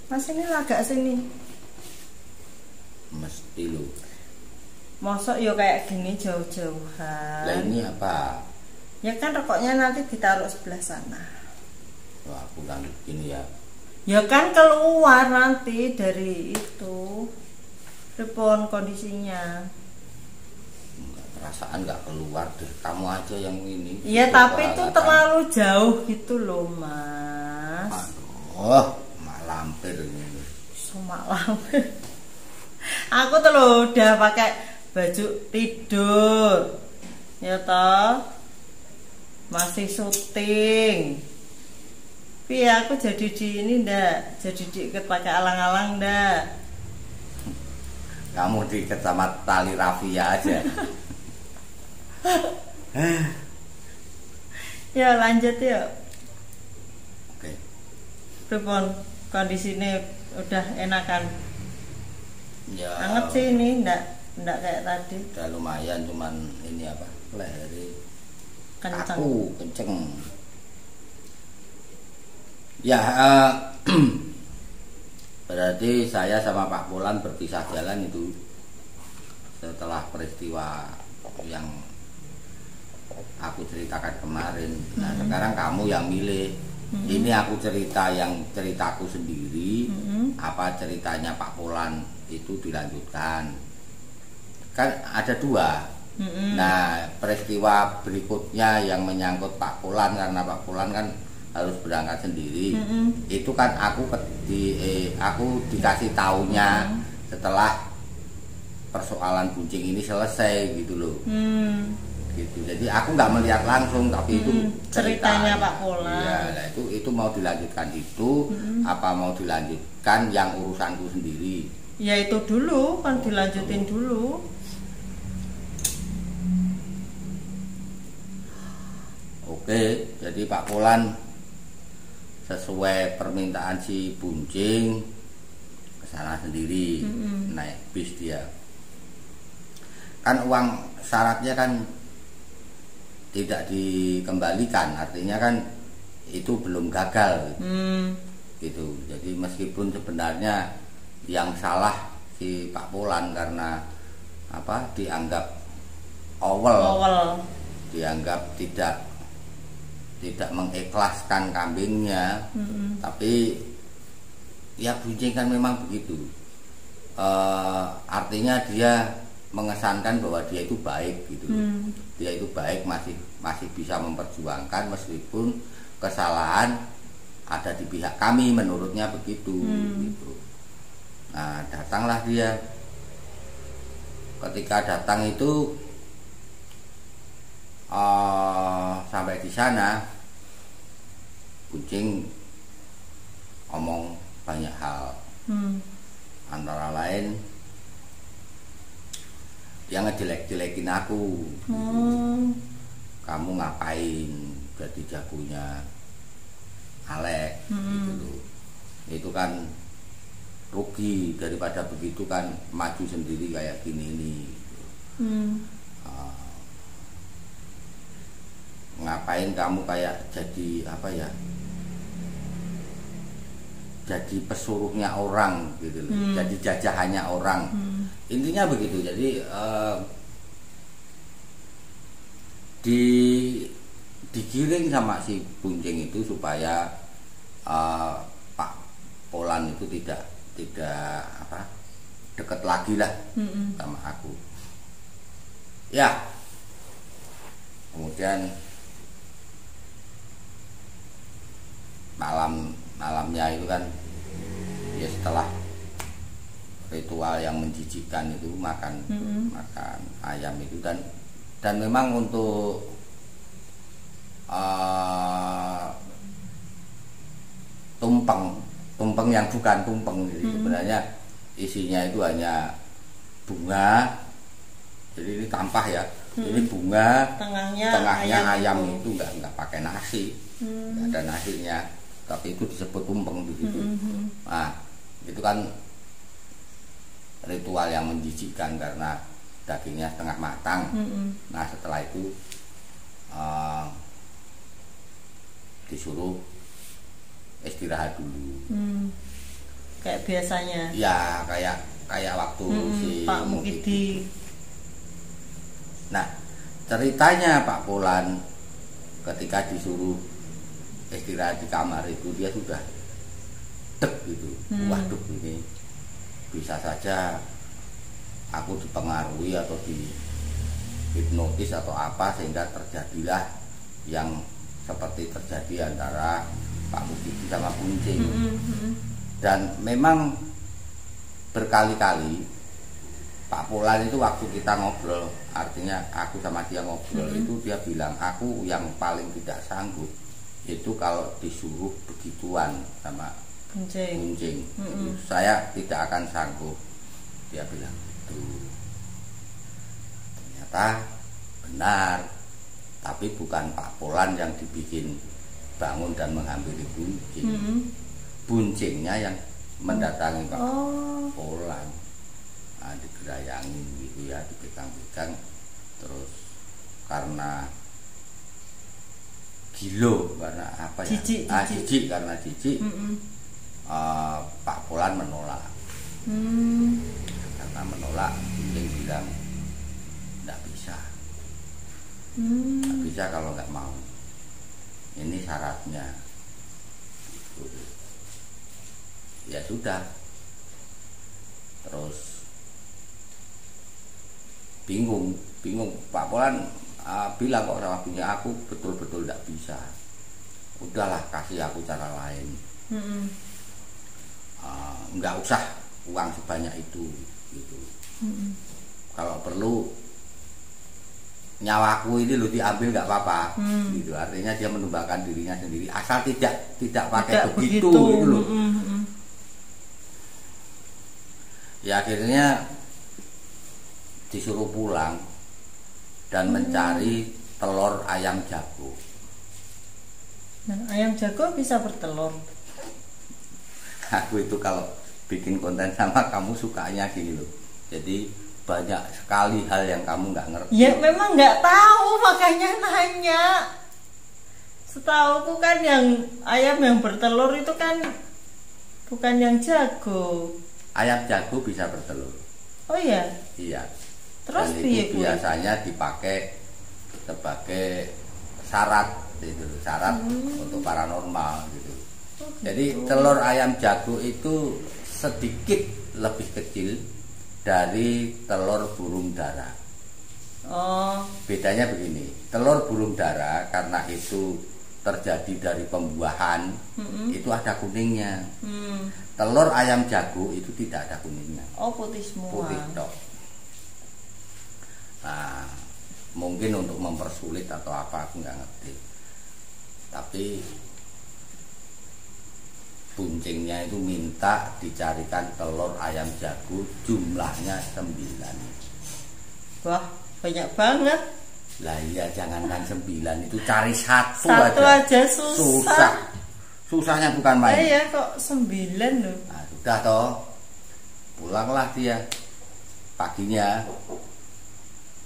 Mas ini agak sini. Mesti lu. Mosok yo kayak gini jauh-jauhan. Lah ini apa? Ya kan rokoknya nanti ditaruh sebelah sana. Wah, aku lanjut gini ya. Ya kan keluar nanti dari itu. Telepon kondisinya. Perasaan nggak keluar deh. Kamu aja yang ini. Iya tapi itu terlalu jauh gitu loh Mas. Aduh, mak lampir ini. Mak lampir. Aku tuh loh udah pakai baju tidur. Ya toh. Masih syuting. Tapi aku jadi di ini ndak, jadi diikat pakai alang-alang ndak. Kamu diikat sama tali rafia aja. Ya lanjut yuk. Oke. Telepon kondisinya udah enakan. Ya. Anget sih ini ndak kayak tadi. Udah lumayan cuman ini apa? Leher Kenceng. aku kenceng. Ya, berarti saya sama Pak Polan berpisah jalan itu setelah peristiwa yang aku ceritakan kemarin. Nah, sekarang kamu yang milih. Ini aku cerita yang ceritaku sendiri, apa ceritanya Pak Polan itu dilanjutkan. Kan ada dua. Nah, peristiwa berikutnya yang menyangkut Pak Polan, karena Pak Polan kan harus berangkat sendiri. Itu kan aku dikasih taunya setelah persoalan Buncing ini selesai gitu loh. Gitu. Jadi aku nggak melihat langsung, tapi itu ceritanya Pak Polan. Iya, nah itu mau dilanjutkan itu apa mau dilanjutkan yang urusanku sendiri? Ya itu dulu kan dilanjutin dulu. Oke, jadi Pak Polan sesuai permintaan si Buncing ke sana sendiri, naik bis dia. Kan uang syaratnya kan tidak dikembalikan, artinya kan itu belum gagal, gitu. Jadi meskipun sebenarnya yang salah si Pak Polan karena apa dianggap dianggap tidak mengikhlaskan kambingnya, tapi ya Buncing kan memang begitu. Artinya dia mengesankan bahwa dia itu baik gitu. Dia itu baik, masih bisa memperjuangkan meskipun kesalahan ada di pihak kami, menurutnya begitu. Gitu. Nah, datanglah dia. Ketika datang itu sampai di sana Buncing ngomong banyak hal, antara lain dia ngejelek-jelekin aku. Kamu ngapain jadi jagonya Alek gitu loh. Itu kan rugi, daripada begitu kan maju sendiri kayak gini ini. Ngapain kamu kayak jadi apa ya, jadi pesuruhnya orang gitu loh, jadi jajahannya orang. Intinya begitu. Jadi digiring sama si Buncing itu supaya Pak Polan itu tidak apa deket lagi lah sama aku. Ya, kemudian malamnya itu kan ya setelah ritual yang menjijikkan itu makan ayam itu, dan memang untuk tumpeng yang bukan tumpeng, jadi sebenarnya isinya itu hanya bunga. Jadi ini tampah ya, ini bunga, tengahnya ayam itu nggak pakai nasi, nggak ada nasinya, tapi itu disebut tumpeng di situ. Nah, itu kan ritual yang menjijikkan karena dagingnya setengah matang. Nah, setelah itu disuruh istirahat dulu. kayak biasanya. Ya kayak waktu si Pak Mukidi. Nah, ceritanya Pak Polan ketika disuruh istirahat di kamar itu dia sudah dek gitu. Waduh, ini bisa saja aku dipengaruhi atau di hipnotis atau apa sehingga terjadilah yang seperti terjadi antara Pak Mukidi sama Buncing. Dan memang berkali-kali Pak Polan itu waktu kita ngobrol, artinya aku sama dia ngobrol, itu dia bilang aku yang paling tidak sanggup itu kalau disuruh begituan sama Buncing. Saya tidak akan sanggup, dia bilang itu. Ternyata benar, tapi bukan Pak Polan yang dibikin bangun dan menghampiri Buncing. Buncingnya yang mendatangi Pak Polan. Nah, digerayangin gitu ya, dipegang-pegang, terus karena gilo, karena apa ya, jijik karena jijik, Pak Polan menolak. Karena menolak, dia bilang nggak bisa, nggak bisa kalau nggak mau, ini syaratnya gitu. Ya sudah, terus bingung Pak Polan bilang kok sama Buncing, aku betul-betul tidak bisa, udahlah kasih aku cara lain. Nggak usah uang sebanyak itu gitu. Kalau perlu nyawaku ini lo diambil nggak apa-apa gitu, artinya dia menumbalkan dirinya sendiri asal tidak pakai begitu gitu loh. Ya akhirnya disuruh pulang dan mencari telur ayam jago. Nah, ayam jago bisa bertelur. Aku itu kalau bikin konten sama kamu sukanya gini loh. Jadi banyak sekali hal yang kamu nggak ngerti. Ya memang nggak tahu, makanya nanya. Setauku kan yang ayam yang bertelur itu kan bukan yang jago. Ayam jago bisa bertelur. Oh iya. Iya. Terus dan itu biasanya dipakai sebagai syarat gitu, untuk paranormal gitu. Jadi telur ayam jago itu sedikit lebih kecil dari telur burung dara. Bedanya begini, telur burung dara karena itu terjadi dari pembuahan, itu ada kuningnya. Telur ayam jago itu tidak ada kuningnya. Oh, putih semua. Putih dok. Nah, mungkin untuk mempersulit atau apa aku nggak ngerti. Tapi Buncingnya itu minta dicarikan telur ayam jago jumlahnya 9. Wah, banyak banget. Lah iya, jangankan 9, itu cari satu aja susah. Susahnya bukan main. Iya kok 9 loh. Nah, sudah toh, pulanglah dia paginya.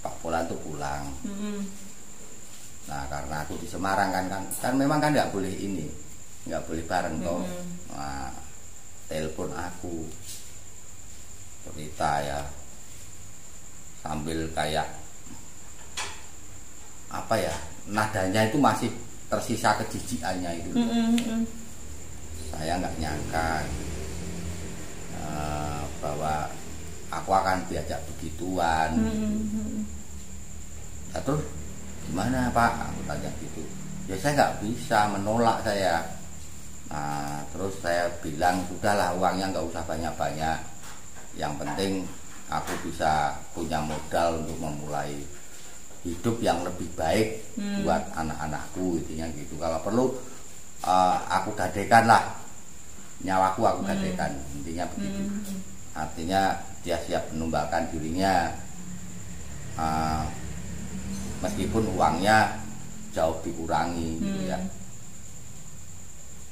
Pak Polan tuh pulang. Nah karena aku di Semarang kan memang kan nggak boleh ini, nggak boleh bareng toh. Nah, telepon aku cerita ya, sambil kayak apa ya, nadanya itu masih tersisa kejijikannya itu. Saya nggak nyangka bahwa aku akan diajak begituan. Nah, terus gimana Pak? Aku tanya gitu. Ya saya nggak bisa menolak saya. Nah, terus saya bilang sudahlah, uangnya nggak usah banyak-banyak. Yang penting aku bisa punya modal untuk memulai hidup yang lebih baik buat anak-anakku, intinya gitu. Kalau perlu aku gadekan lah, nyawaku aku gadekan, intinya begitu. Artinya dia siap menumbalkan dirinya, meskipun uangnya jauh dikurangi gitu ya.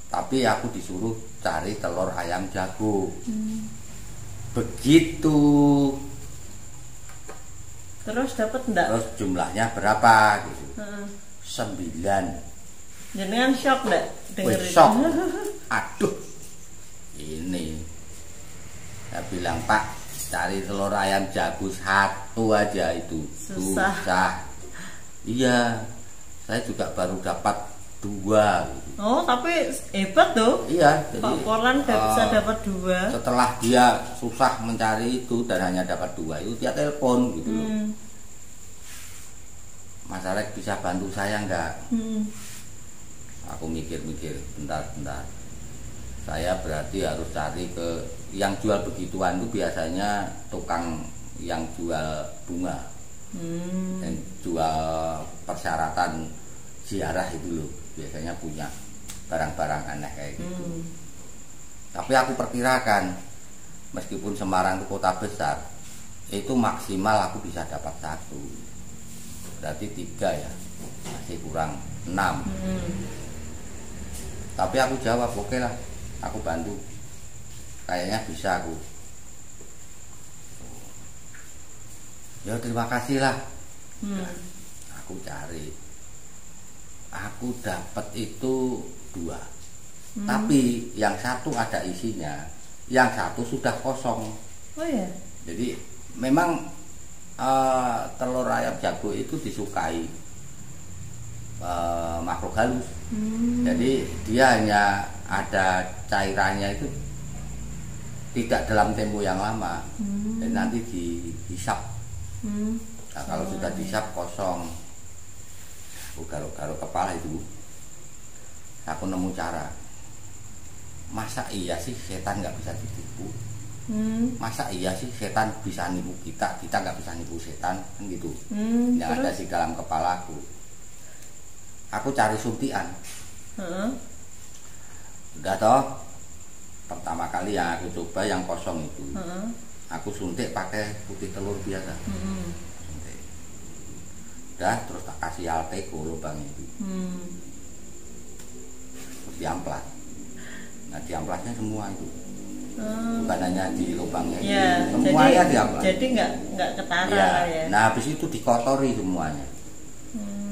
Tapi aku disuruh cari telur ayam jago. Begitu. Terus dapat enggak? Terus jumlahnya berapa gitu? 9. Jangan shock enggak dengar itu? Shock. Aduh, ini Saya bilang, Pak, cari telur ayam jago satu aja itu susah. Iya, saya juga baru dapat 2 gitu. Oh, tapi hebat tuh. Iya, jadi Pak Polan bisa dapat 2. Setelah dia susah mencari itu dan hanya dapat 2 itu, dia telepon gitu loh. Mas Alek bisa bantu saya enggak? Aku mikir-mikir, bentar. Saya berarti harus cari ke yang jual begituan itu biasanya tukang yang jual bunga, yang jual persyaratan ziarah itu loh, biasanya punya barang-barang aneh kayak gitu. Tapi aku perkirakan meskipun Semarang itu kota besar, itu maksimal aku bisa dapat 1, berarti 3 ya, masih kurang 6. Tapi aku jawab, oke lah, aku bantu, kayaknya bisa aku. Ya terima kasih lah. Aku cari, aku dapat itu 2, tapi yang 1 ada isinya, yang 1 sudah kosong. Oh ya. Jadi memang telur ayam jago itu disukai makhluk halus. Jadi dia hanya ada cairannya itu tidak dalam tempo yang lama, dan nanti dihisap. Nah, kalau sudah dihisap kosong, aku garuk-garuk kepala itu, aku nemu cara. Masa iya sih setan nggak bisa ditipu? Masa iya sih setan bisa nipu kita nggak bisa nipu setan, kan gitu. Yang ada di dalam kepalaku. Aku cari suntian. Udah toh, pertama kali yang aku coba yang kosong itu, aku suntik pakai putih telur biasa. Suntik. Udah, terus tak kasih Alteco lubang itu. Terus diamplas. Nah, diamplasnya semua itu. Bukan hanya di lubangnya ya, itu, semuanya diamplas. Jadi nggak ketara ya. Nah, habis itu dikotori semuanya.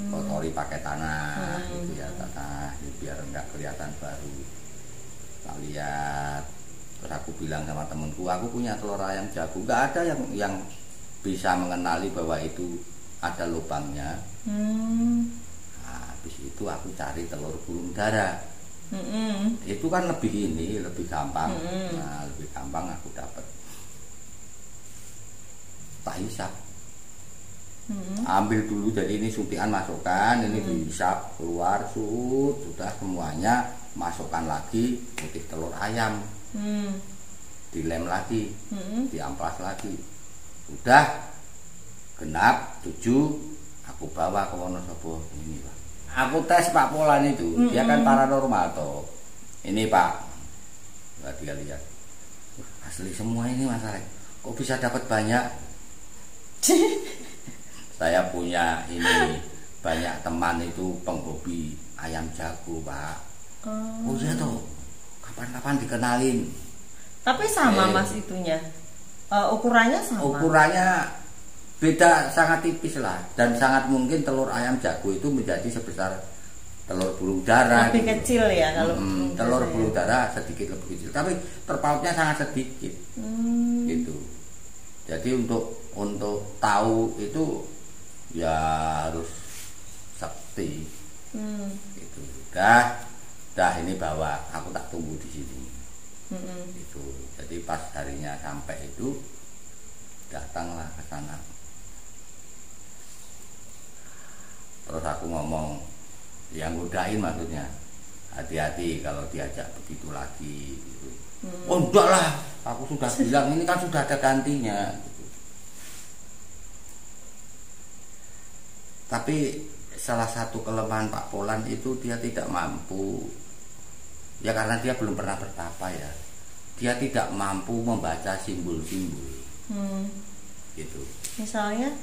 Kotori pakai tanah gitu ya, tanah biar enggak kelihatan baru. Tak lihat. Terus aku bilang sama temenku, aku punya telur ayam jago, nggak ada yang bisa mengenali bahwa itu ada lubangnya. Nah, habis itu aku cari telur burung dara. Itu kan lebih gampang. Nah, lebih gampang aku dapat. Tak hisap. Ambil dulu, jadi ini suntikan masukkan, ini dihisap keluar, sudah semuanya masukkan lagi putih telur ayam, dilem lagi, diamplas lagi, udah genap 7, aku bawa ke Wonosobo. Ini Pak, aku tes Pak Polan itu, dia kan paranormal toh. Ini Pak, nggak dia lihat, asli semua ini Mas Alek, kok bisa dapat banyak? Saya punya ini banyak teman itu penghobi ayam jago Pak. Oh iya toh, kapan-kapan dikenalin. Tapi sama Mas itunya, ukurannya sama. Ukurannya beda sangat tipis lah, dan sangat mungkin telur ayam jago itu menjadi sebesar telur burung dara. Lebih gitu. Kecil ya kalau telur burung dara sedikit lebih kecil, tapi terpautnya sangat sedikit. Gitu. Jadi untuk tahu itu ya harus sakti. Gitu. Dah ini bawa, aku tak tunggu di sini. Gitu. Jadi pas harinya sampai itu datanglah ke sana. Terus aku ngomong, yang godain maksudnya, hati-hati kalau diajak begitu lagi. Gitu. Oh enggak lah, aku sudah bilang ini kan sudah ada gantinya. Gitu. Tapi salah satu kelemahan Pak Polan itu dia tidak mampu, ya karena dia belum pernah bertapa ya, dia tidak mampu membaca simbol-simbol. Gitu. Misalnya,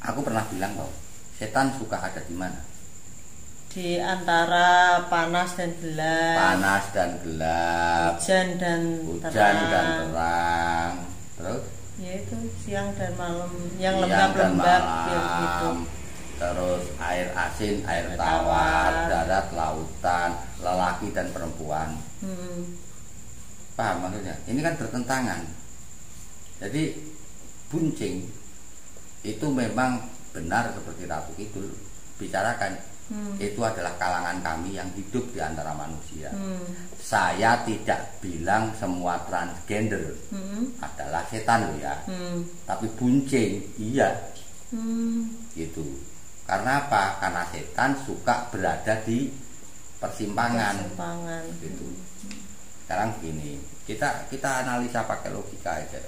aku pernah bilang kok, setan suka ada di mana? Di antara panas dan gelap. Panas dan gelap. Hujan dan terang. Terus? Ya itu siang dan malam, yang lembab-lembab gitu. Terus air asin, air tawar, darat, lautan, lelaki dan perempuan. Paham maksudnya? Ini kan bertentangan. Jadi buncing itu memang benar seperti Ratu Kidul bicarakan. Itu adalah kalangan kami yang hidup di antara manusia. Saya tidak bilang semua transgender adalah setan loh ya. Tapi buncing iya. Gitu. Karena apa? Karena setan suka berada di persimpangan. Gitu. Sekarang begini, kita analisa pakai logika aja.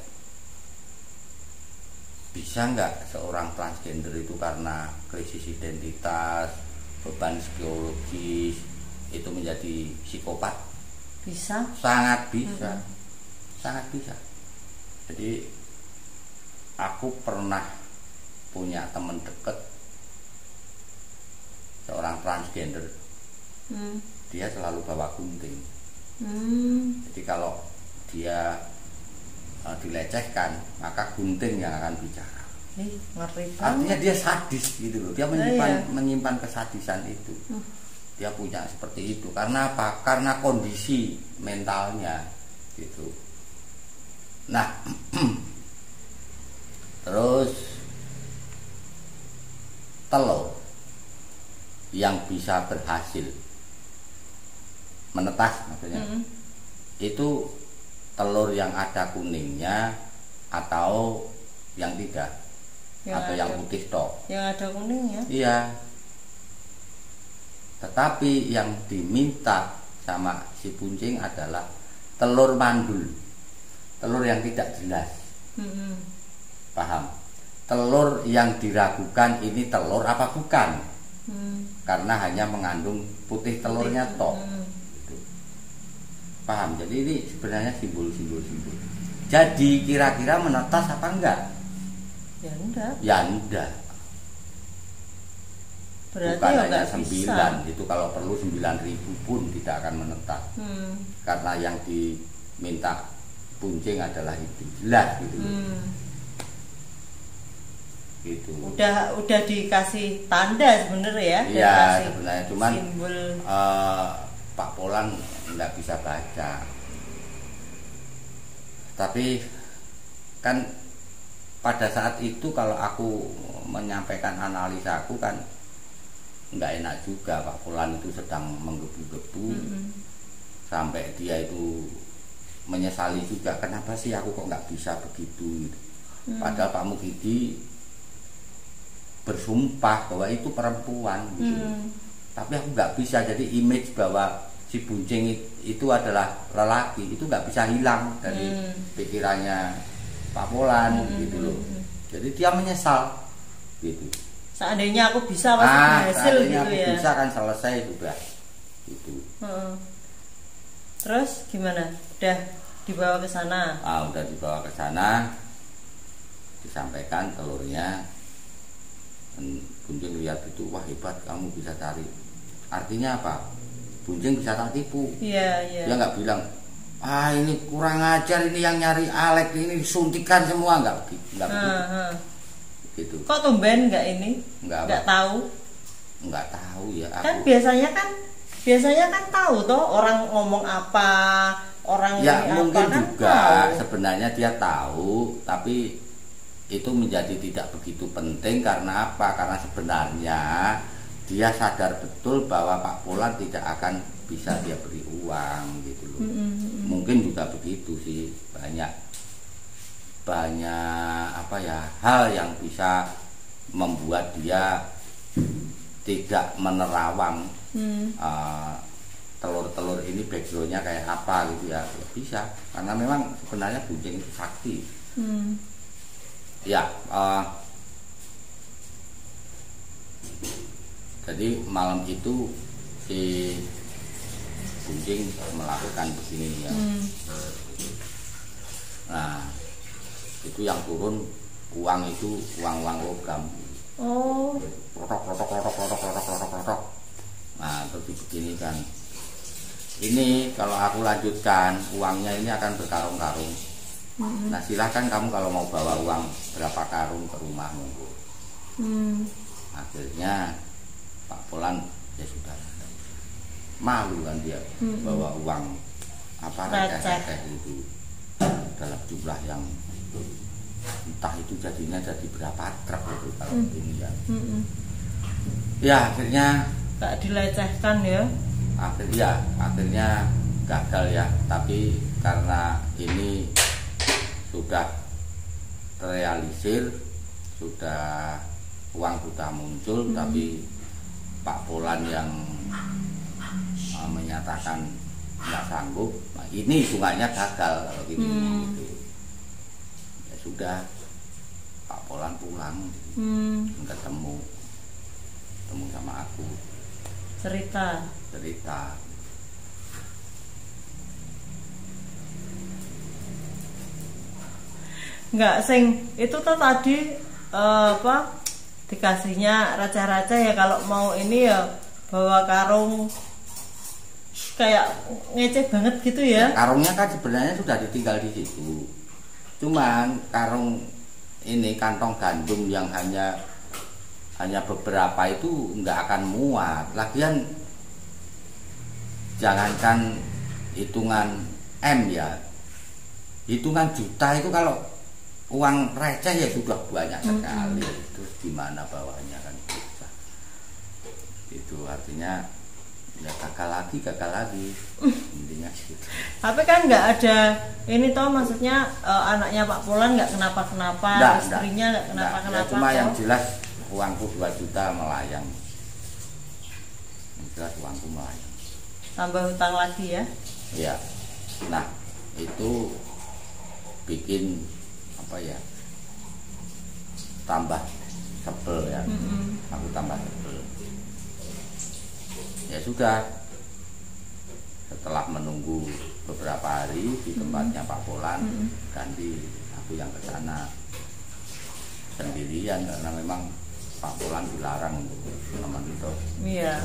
Bisa nggak seorang transgender itu karena krisis identitas, beban psikologis itu menjadi psikopat? Bisa. Sangat bisa. Sangat bisa. Jadi aku pernah punya teman dekat seorang transgender. Dia selalu bawa gunting. Jadi kalau dia dilecehkan, maka gunting yang akan bicara. Artinya dia sadis gitu loh. Dia menyimpan kesadisan itu. Dia punya seperti itu. Karena apa? Karena kondisi mentalnya gitu. Nah, terus telur yang bisa berhasil menetas maksudnya itu telur yang ada kuningnya atau yang tidak, atau yang putih tok. Yang ada kuningnya. Iya. Tetapi yang diminta sama si buncing adalah telur mandul, telur yang tidak jelas. Paham? Telur yang diragukan ini telur apa bukan? Karena hanya mengandung putih telurnya tok. Paham? Jadi ini sebenarnya simbol-simbol. Jadi kira-kira menetas apa enggak? Ya enggak. Ya enggak. Berarti bukan hanya enggak 9 bisa. Itu kalau perlu 9.000 pun tidak akan menetas. Karena yang diminta buncing adalah itu jelas gitu. Gitu. Udah dikasih tanda sebenarnya ya. Iya sebenarnya cuman simbol. Pak Polan nggak bisa baca. Tapi kan pada saat itu kalau aku menyampaikan analisa aku kan nggak enak juga. Pak Polan itu sedang menggebu-gebu sampai dia itu menyesali juga, kenapa sih aku kok nggak bisa begitu gitu. Padahal Pak Muhyiddin bersumpah bahwa itu perempuan gitu. Tapi aku nggak bisa, jadi image bahwa si buncing itu adalah lelaki itu nggak bisa hilang dari pikirannya Pak Polan gitu loh. Jadi dia menyesal gitu. Seandainya aku bisa pasti berhasil gitu aku ya. Bisa kan selesai sudah gitu. Terus gimana? Udah dibawa ke sana? Udah dibawa ke sana, disampaikan telurnya. Dan buncing lihat itu, wah hebat kamu bisa cari. Artinya apa? Buncing bisa tak tipu. Iya. Dia nggak bilang, ini kurang ajar, ini yang nyari Alek, ini suntikan semua, nggak begitu. Gitu. Kok tumben nggak ini? Nggak tahu? Nggak tahu ya. Kan biasanya kan tahu toh orang ngomong apa, orang ya ini mungkin apa, juga kan tahu. Sebenarnya dia tahu, tapi itu menjadi tidak begitu penting. Karena apa? Karena sebenarnya dia sadar betul bahwa Pak Polan tidak akan bisa dia beri uang gitu loh. Mungkin juga begitu sih, banyak apa ya, hal yang bisa membuat dia tidak menerawang telur-telur ini backgroundnya kayak apa gitu ya. Bisa, karena memang sebenarnya buncing itu sakti. Ya, jadi malam itu si buncing melakukan begini ya. Nah, itu yang turun uang itu uang logam. Rotok. Nah, terus begini kan. Ini kalau aku lanjutkan, uangnya ini akan berkarung-karung. Nah, silahkan kamu kalau mau bawa uang berapa karung ke rumahmu. Akhirnya Pak Polan ya sudah, malu kan dia bawa uang apa receh receh itu dalam jumlah yang entah itu jadinya jadi berapa truk itu kalau ini ya. Ya akhirnya nggak dilecehkan ya. Akhirnya gagal ya, tapi karena ini sudah terrealisir, sudah uang sudah muncul, tapi Pak Polan yang menyatakan nggak sanggup. Nah, ini sungainya gagal kalau gini gitu. Ya sudah, Pak Polan pulang, ketemu sama aku, cerita. Nggak sing itu tuh tadi apa dikasihnya raja-raja ya, kalau mau ini ya bawa karung kayak ngeceh banget gitu ya. Karungnya kan sebenarnya sudah ditinggal di situ, cuman karung ini kantong gandum yang hanya beberapa itu nggak akan muat. Lagian jangankan hitungan M ya, hitungan juta itu kalau uang receh ya sudah banyak sekali. Terus gimana bawanya kan susah. Itu artinya ya gagal lagi intinya gitu. Tapi kan nggak ada ini toh, maksudnya anaknya Pak Polan nggak kenapa-kenapa, istrinya nggak kenapa-kenapa. Ya, cuma yang jelas uangku 2 juta melayang. Yang jelas uangku melayang. Tambah hutang lagi ya? Iya. Nah itu bikin apa ya? Tambah sebel ya. Aku tambah sebel. Ya sudah, setelah menunggu beberapa hari di tempatnya Pak Polan, ganti aku yang ke sana sendirian karena memang Pak Polan dilarang untuk teman itu. Iya.